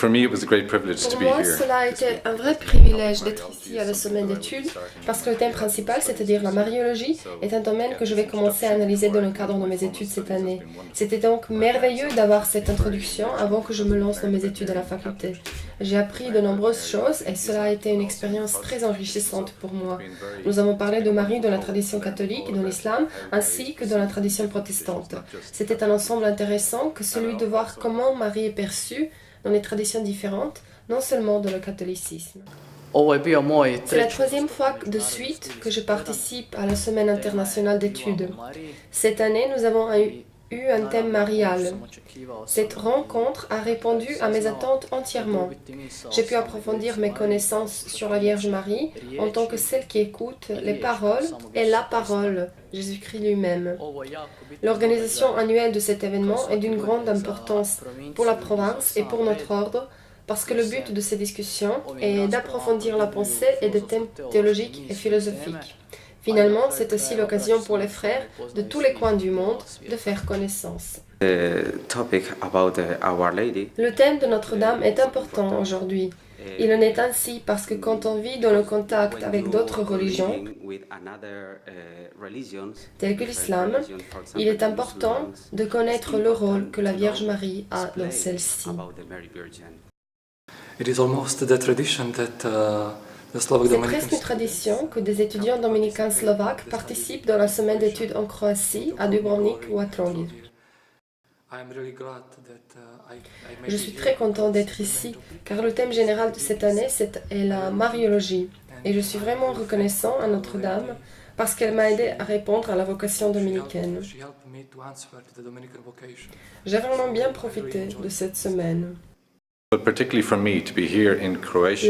For me, it was a great privilege to Pour be moi, here. cela a été un vrai privilège d'être ici à la semaine d'études, parce que le thème principal, c'est-à-dire la mariologie, est un domaine que je vais commencer à analyser dans le cadre de mes études cette année. C'était donc merveilleux d'avoir cette introduction avant que je me lance dans mes études à la faculté. J'ai appris de nombreuses choses et cela a été une expérience très enrichissante pour moi. Nous avons parlé de Marie dans la tradition catholique et dans l'islam, ainsi que dans la tradition protestante. C'était un ensemble intéressant que celui de voir comment Marie est perçue dans les traditions différentes, non seulement dans le catholicisme. C'est la troisième fois de suite que je participe à la Semaine internationale d'études. Cette année, nous avons eu un thème marial. Cette rencontre a répondu à mes attentes entièrement. J'ai pu approfondir mes connaissances sur la Vierge Marie en tant que celle qui écoute les paroles et la parole, Jésus-Christ lui-même. L'organisation annuelle de cet événement est d'une grande importance pour la province et pour notre ordre, parce que le but de ces discussions est d'approfondir la pensée et des thèmes théologiques et philosophiques. Finalement, c'est aussi l'occasion pour les frères de tous les coins du monde de faire connaissance. Le thème de Notre-Dame est important aujourd'hui. Il en est ainsi parce que quand on vit dans le contact avec d'autres religions, telles que l'islam, il est important de connaître le rôle que la Vierge Marie a dans celle-ci. C'est presque une tradition que des étudiants dominicains slovaques participent dans la semaine d'études en Croatie, à Dubrovnik ou à Trogir. Je suis très content d'être ici, car le thème général de cette année est la mariologie, et je suis vraiment reconnaissant à Notre-Dame parce qu'elle m'a aidé à répondre à la vocation dominicaine. J'ai vraiment bien profité de cette semaine. La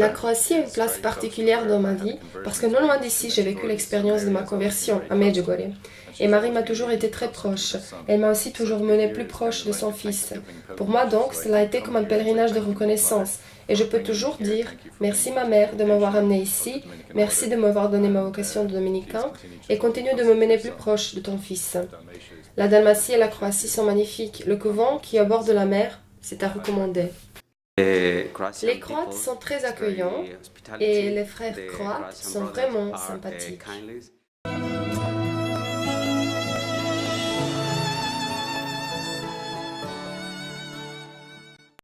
Croatie a une place particulière dans ma vie parce que non loin d'ici, j'ai vécu l'expérience de ma conversion à Medjugorje. Et Marie m'a toujours été très proche. Elle m'a aussi toujours mené plus proche de son fils. Pour moi donc, cela a été comme un pèlerinage de reconnaissance. Et je peux toujours dire merci ma mère de m'avoir amené ici, merci de m'avoir donné ma vocation de dominicain et continue de me mener plus proche de ton fils. La Dalmatie et la Croatie sont magnifiques. Le couvent qui est au bord de la mer, c'est à recommander. Les Croates sont très accueillants et les frères croates sont vraiment sympathiques.